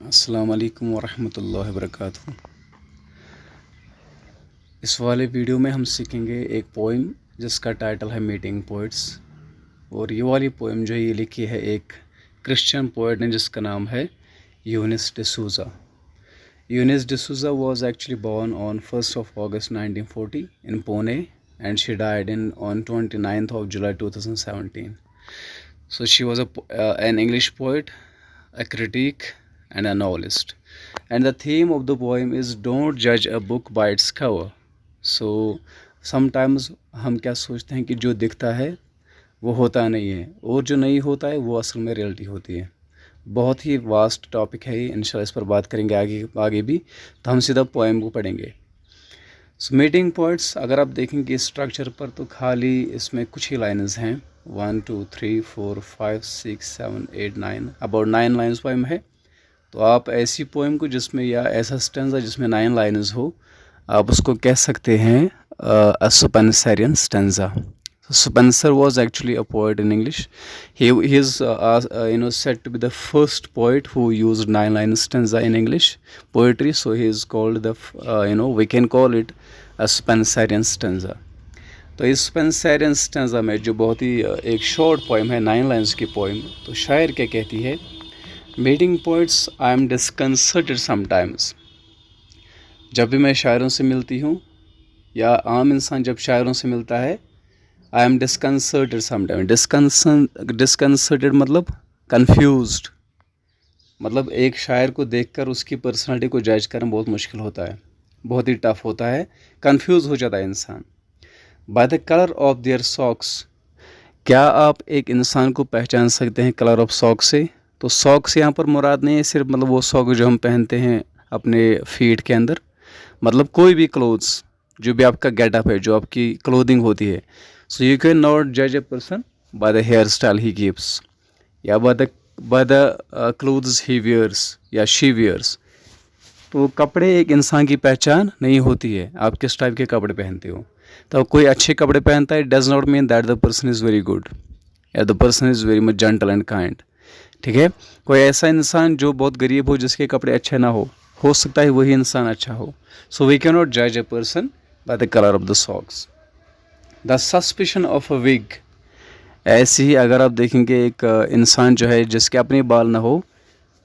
अस्सलाम वालेकुम वरहमतुल्लाहि वबरकातुहू। इस वाले वीडियो में हम सीखेंगे एक पोइम जिसका टाइटल है मीटिंग पोइट्स। और ये वाली पोइम जो है ये लिखी है एक क्रिश्चियन पोइट ने जिसका नाम है Younis D'Souza. Younis D'Souza was actually born on 1st of August 1940 in Pune and she died on 29th of July 2017. So she was an English poet, a critic and a novelist. And the theme of the poem is don't judge a book by its cover. So sometimes हम क्या सोचते हैं कि जो दिखता है वो होता नहीं है और जो नहीं होता है वो असल में रियलिटी होती है। बहुत ही वास्ट टॉपिक है ये, इंशाल्लाह इस पर बात करेंगे आगे भी। तो हम सीधा पोएम को पढ़ेंगे। सो मीटिंग पॉइंट्स अगर आप देखेंगे स्ट्रक्चर पर तो खाली इसमें कुछ ही लाइन्स हैं, 1 2 3 4 5 6 7 8 9 अबाउट 9 लाइन्स पोएम है। तो आप ऐसी पोएम को जिसमें या ऐसा स्टेंजा जिसमें 9 लाइन्स हो आप उसको कह सकते हैं a Spenserian stanza. So Spenser was actually a poet in English. He is said to be the first poet who used 9-line stanza in English poetry. So he is called we can call it a Spenserian stanza. तो इस Spenserian stanza में जो बहुत ही एक short poem है 9 lines की poem, तो शायर क्या कहती है, meeting poets I am disconcerted sometimes. जब भी मैं शायरों से मिलती हूँ या आम इंसान जब शायरों से मिलता है, आई एम डिस्कंसर्टेड समटाइम। डिस्कंसर्टेड मतलब कंफ्यूज्ड, मतलब एक शायर को देखकर उसकी पर्सनालिटी को जज करना बहुत मुश्किल होता है, बहुत ही टफ होता है, कंफ्यूज हो जाता है इंसान। Bye the colour of their socks, क्या आप एक इंसान को पहचान सकते हैं कलर ऑफ सॉक से? तो सॉक्स यहाँ पर मुराद नहीं है सिर्फ मतलब वो सॉक जो हम पहनते हैं अपने फीट के अंदर, मतलब कोई भी क्लोथ्स जो भी आपका गेटअप है, जो आपकी क्लोथिंग होती है। सो यू कैन नॉट जज a person by the hair style he gives या by the clothes he wears या शी वियर्स। तो कपड़े एक इंसान की पहचान नहीं होती है, आप किस टाइप के कपड़े पहनते हो। तो कोई अच्छे कपड़े पहनता है does not mean that the person is very good या the person is very much gentle and kind. ठीक है, कोई ऐसा इंसान जो बहुत गरीब हो जिसके कपड़े अच्छे ना हो सकता है वही इंसान अच्छा हो। सो वी कैन नॉट जज a person by the colour of the socks. The suspicion of a wig, ऐसे ही अगर आप देखेंगे एक इंसान जो है जिसके अपने बाल ना हो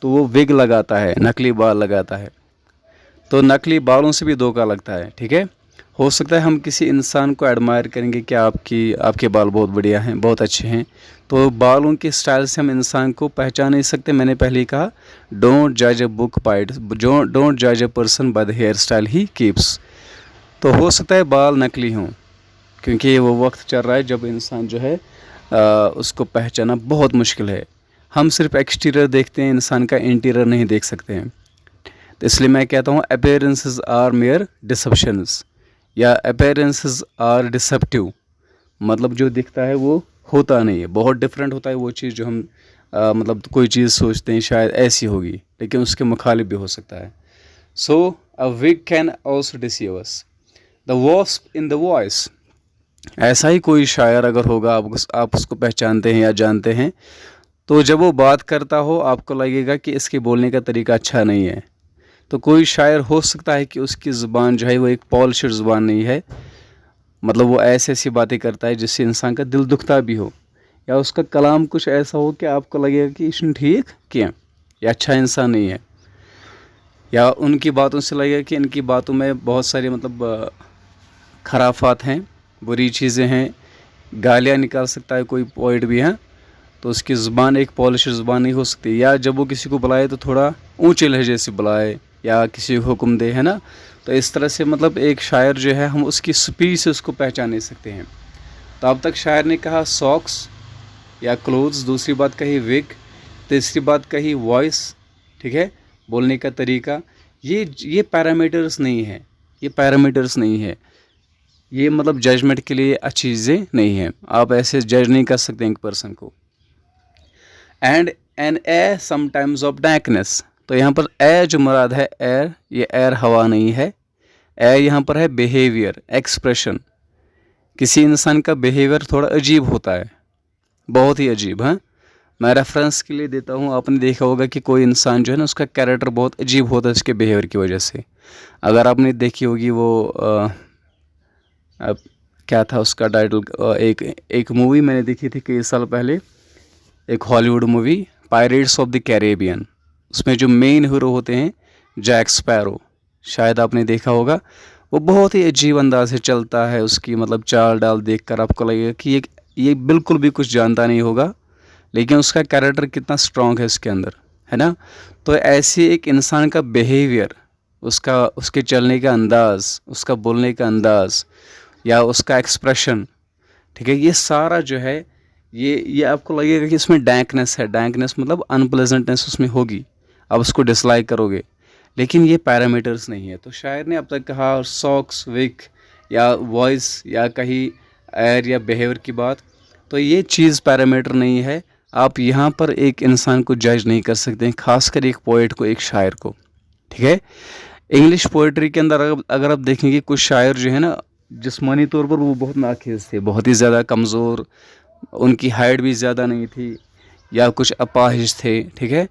तो वो विग लगाता है, नकली बाल लगाता है। तो नकली बालों से भी धोखा लगता है। ठीक है, हो सकता है हम किसी इंसान को एडमायर करेंगे कि आपके बाल बहुत बढ़िया हैं, बहुत अच्छे हैं, तो बालों के स्टाइल से हम इंसान को पहचान नहीं सकते। मैंने पहले ही कहा डोंट जज ए बुक बाय डोंट जज a person by the hair style he keeps. तो हो सकता है बाल नकली हों क्योंकि वो वक्त चल रहा है जब इंसान जो है उसको पहचाना बहुत मुश्किल है। हम सिर्फ एक्सटीरियर देखते हैं, इंसान का इंटीरियर नहीं देख सकते हैं। तो इसलिए मैं कहता हूँ अपीयरेंसेस आर मेयर डिसेप्शंस या अपीयरेंसेस आर डिसेप्टिव, मतलब जो दिखता है वो होता नहीं है, बहुत डिफरेंट होता है वो चीज़ जो हम मतलब कोई चीज़ सोचते हैं शायद ऐसी होगी लेकिन उसके मुखालिफ भी हो सकता है। So a wig can also deceive us. The wasp in the voice, ऐसा ही कोई शायर अगर होगा आप उसको पहचानते हैं या जानते हैं, तो जब वो बात करता हो आपको लगेगा कि इसके बोलने का तरीका अच्छा नहीं है। तो कोई शायर हो सकता है कि उसकी ज़ुबान जो है वो एक पॉलिश्ड ज़ुबान नहीं है, मतलब वो ऐसी बातें करता है जिससे इंसान का दिल दुखता भी हो, या उसका कलाम कुछ ऐसा हो कि आपको लगेगा कि इसने ठीक किया, ये अच्छा इंसान नहीं है, या उनकी बातों से लगेगा कि इनकी बातों में बहुत सारी मतलब खराफात हैं, बुरी चीज़ें हैं, गालियाँ निकाल सकता है कोई पोइट भी है। तो उसकी ज़ुबान एक पॉलिश्ड ज़ुबान नहीं हो सकती, या जब वो किसी को बुलाए तो थोड़ा ऊंचे लहजे से बुलाए या किसी को हुक्म दे, है ना। तो इस तरह से मतलब एक शायर जो है हम उसकी स्पीच से उसको पहचान नहीं सकते हैं। तो अब तक शायर ने कहा सॉक्स या क्लोथ्स, दूसरी बात कही विग, तीसरी बात कही वॉइस, ठीक है, बोलने का तरीका। ये पैरामीटर्स नहीं है, ये पैरामीटर्स नहीं है, ये मतलब जजमेंट के लिए अच्छी चीज़ें नहीं हैं। आप ऐसे जज नहीं कर सकते एक पर्सन को। And an air sometimes of darkness, तो यहाँ पर एयर जो मुराद है एयर, ये एयर हवा नहीं है, एयर यहाँ पर है बिहेवियर, एक्सप्रेशन। किसी इंसान का बिहेवियर थोड़ा अजीब होता है, बहुत ही अजीब है, मैं रेफरेंस के लिए देता हूँ। आपने देखा होगा कि कोई इंसान जो है ना, उसका कैरेक्टर बहुत अजीब होता है उसके बिहेवियर की वजह से। अगर आपने देखी होगी वो अब क्या था उसका टाइटल, एक एक मूवी मैंने देखी थी कई साल पहले, एक Hollywood movie pirates of the Caribbean. उसमें जो मेन हीरो होते हैं जैक स्पैरो, शायद आपने देखा होगा। वो बहुत ही अजीब अंदाज से चलता है, उसकी मतलब चाल डाल देखकर आपको लगेगा कि ये बिल्कुल भी कुछ जानता नहीं होगा, लेकिन उसका कैरेक्टर कितना स्ट्रांग है इसके अंदर, है ना। तो ऐसे एक इंसान का बिहेवियर, उसके चलने का अंदाज़, उसका बोलने का अंदाज़ या उसका एक्सप्रेशन, ठीक है, ये सारा जो है ये आपको लगेगा कि इसमें डैंकनेस है। डैंकनेस मतलब अनप्लेजेंटनेस उसमें होगी, आप उसको डिसलाइक करोगे, लेकिन ये पैरामीटर्स नहीं है। तो शायर ने अब तक कहा सॉक्स, विक या वॉइस या कहीं एयर या बिहेवियर की बात, तो ये चीज़ पैरामीटर नहीं है। आप यहाँ पर एक इंसान को जज नहीं कर सकते हैं, खासकर एक पोइट को, एक शायर को, ठीक है। इंग्लिश पोइट्री के अंदर अगर आप देखेंगे कुछ शायर जो है ना, जिस्मानी तौर पर वो बहुत नाखिस थे, बहुत ही ज़्यादा कमज़ोर, उनकी हाइट भी ज़्यादा नहीं थी, या कुछ अपाहिज थे, ठीक है,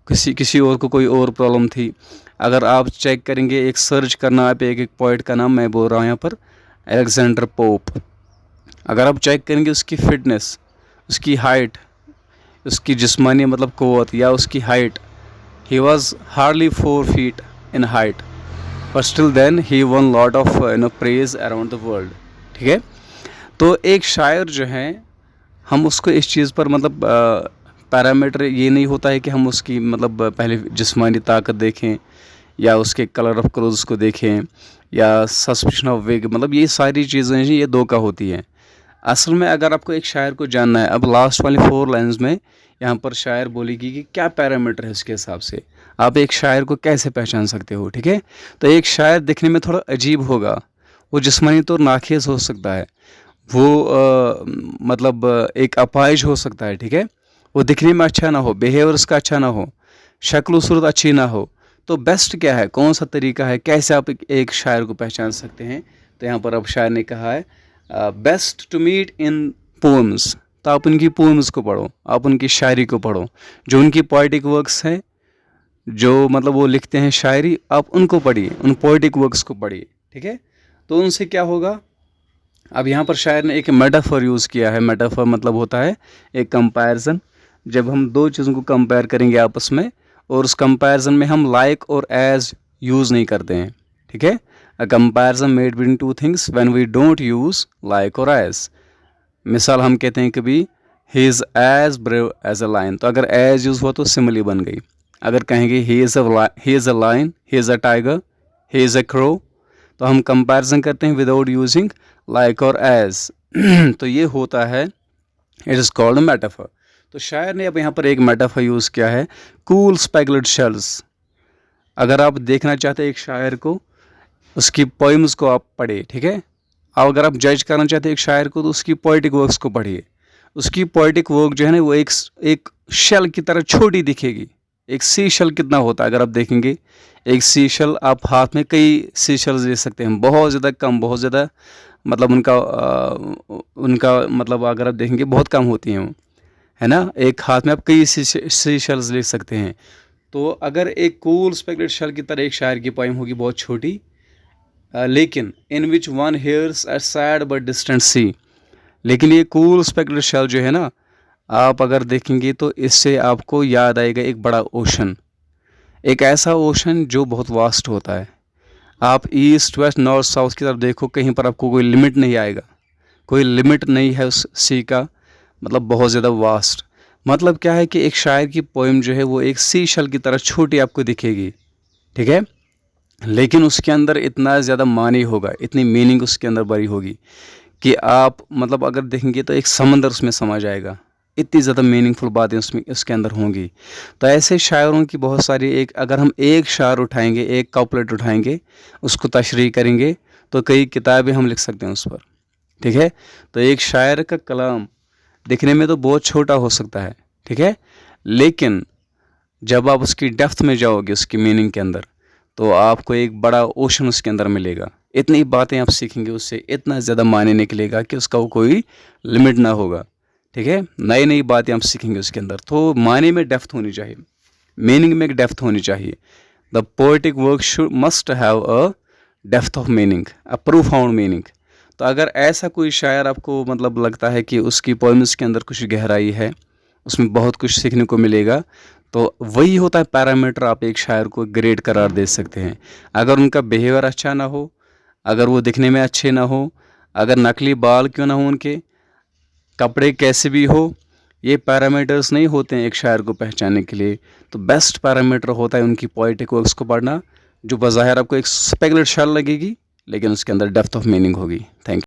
किसी और को कोई और प्रॉब्लम थी। अगर आप चेक करेंगे, एक सर्च करना आप एक पोइट का नाम मैं बोल रहा हूँ यहाँ पर, अलेक्जेंडर पोप। अगर आप चेक करेंगे उसकी फ़िटनेस, उसकी हाइट, उसकी जिस्मानी मतलब क़ुव्वत या उसकी height, he was hardly 4 feet in height, but still then he won lot of praise around the world, ठीक है। तो एक शायर जो है, हम उसको इस चीज़ पर मतलब पैरामीटर ये नहीं होता है कि हम उसकी मतलब पहले जिस्मानी ताकत देखें या उसके कलर ऑफ क्लोथ्स को देखें या सस्पेशन ऑफ विग, मतलब ये सारी चीज़ें हैं, ये धोखा होती हैं। असल में अगर आपको एक शायर को जानना है, अब लास्ट वाली 4 लाइन्स में यहाँ पर शायर बोलेगी कि क्या पैरामीटर है, उसके हिसाब से आप एक शायर को कैसे पहचान सकते हो, ठीक है। तो एक शायर दिखने में थोड़ा अजीब होगा, वो जिस्मानी तौर नाखिस हो सकता है, वो मतलब एक अपाहिज हो सकता है, ठीक है, वो दिखने में अच्छा ना हो, बिहेवियर उसका अच्छा ना हो, शक्ल सूरत अच्छी ना हो। तो बेस्ट क्या है, कौन सा तरीका है, कैसे आप एक शायर को पहचान सकते हैं। तो यहाँ पर अब शायर ने कहा है best to meet in poems. तो आप उनकी पोएम्स को पढ़ो, आप उनकी शायरी को पढ़ो, जो उनकी पोइटिक वर्क्स हैं, जो मतलब वो लिखते हैं शायरी, आप उनको पढ़िए, उन पोइटिक वर्क्स को पढ़िए, ठीक है। तो उनसे क्या होगा, अब यहाँ पर शायर ने एक मेटाफर यूज़ किया है। मेटाफर मतलब होता है एक कंपैरिजन, जब हम दो चीज़ों को कंपेयर करेंगे आपस में, और उस कंपैरिजन में हम लाइक और एज यूज़ नहीं करते हैं, ठीक है। A comparison made between 2 things when we don't use like और एज। मिसाल हम कहते हैं कभी he is as brave as a lion, तो अगर एज यूज़ हुआ तो सिमिली बन गई। अगर कहेंगे he is a lion, he is a tiger, he is a crow, तो हम कंपैरिजन करते हैं विदाउट यूजिंग लाइक और एज। तो ये होता है, इट इज़ कॉल्ड मेटाफर। तो शायर ने अब यहाँ पर एक मेटाफर यूज़ किया है, कूल स्पेगलेट शेल्स। अगर आप देखना चाहते हैं एक शायर को, उसकी पोइम्स को आप पढ़िए, ठीक है। अब अगर आप जज करना चाहते हैं एक शायर को, तो उसकी पोइटिक वर्क्स को पढ़िए। उसकी पोइटिक वर्क जो है ना, वो एक शेल की तरह छोटी दिखेगी। एक सी शेल कितना होता है अगर आप देखेंगे, एक सी शेल आप हाथ में कई सी शेल्स ले सकते हैं, बहुत ज़्यादा कम, बहुत ज़्यादा मतलब उनका मतलब अगर आप देखेंगे बहुत कम होती हैं वो, है ना। एक हाथ में आप कई सी शेल्स ले सकते हैं। तो अगर एक कूल स्पेगलेट शेल की तरह एक शायर की पोइम होगी बहुत छोटी, लेकिन in which one hears a sad but distant sea, लेकिन ये कूल स्पेगलेट शेल जो है ना, आप अगर देखेंगे तो इससे आपको याद आएगा एक बड़ा ओशन, एक ऐसा ओशन जो बहुत वास्ट होता है। आप ईस्ट वेस्ट नॉर्थ साउथ की तरफ देखो, कहीं पर आपको कोई लिमिट नहीं आएगा, कोई लिमिट नहीं है उस सी का, मतलब बहुत ज़्यादा वास्ट। मतलब क्या है कि एक शायर की पोइम जो है वो एक सी शेल की तरह छोटी आपको दिखेगी, ठीक है, लेकिन उसके अंदर इतना ज़्यादा मानी होगा, इतनी मीनिंग उसके अंदर भरी होगी कि आप मतलब अगर देखेंगे तो एक समंदर उसमें समा जाएगा, इतनी ज़्यादा मीनिंगफुल बातें उसके अंदर होंगी। तो ऐसे शायरों की बहुत सारी, एक अगर हम एक शायर उठाएंगे, एक काउपलेट उठाएंगे, उसको तशरीह करेंगे, तो कई किताबें हम लिख सकते हैं उस पर, ठीक है। तो एक शायर का कलाम दिखने में तो बहुत छोटा हो सकता है, ठीक है, लेकिन जब आप उसकी डेप्थ में जाओगे, उसकी मीनिंग के अंदर, तो आपको एक बड़ा ओशन उसके अंदर मिलेगा। इतनी बातें आप सीखेंगे उससे, इतना ज़्यादा मायने निकलेगा कि उसका वो कोई लिमिट ना होगा, ठीक है, नई नई बातें हम सीखेंगे उसके अंदर। तो माने में डेप्थ होनी चाहिए, मीनिंग में एक डेप्थ होनी चाहिए। The poetic work should must have a depth of meaning, a profound meaning. तो अगर ऐसा कोई शायर आपको मतलब लगता है कि उसकी पोएम्स के अंदर कुछ गहराई है, उसमें बहुत कुछ सीखने को मिलेगा, तो वही होता है पैरामीटर, आप एक शायर को ग्रेड करार दे सकते हैं। अगर उनका बिहेवियर अच्छा ना हो, अगर वो दिखने में अच्छे ना हो, अगर नकली बाल क्यों ना हो, उनके कपड़े कैसे भी हो, ये पैरामीटर्स नहीं होते हैं एक शायर को पहचानने के लिए। तो बेस्ट पैरामीटर होता है उनकी पोएटिक वर्क्स को पढ़ना, जो बज़ाहिर आपको एक स्पेगुलर शायर लगेगी, लेकिन उसके अंदर डेप्थ ऑफ मीनिंग होगी। Thank you.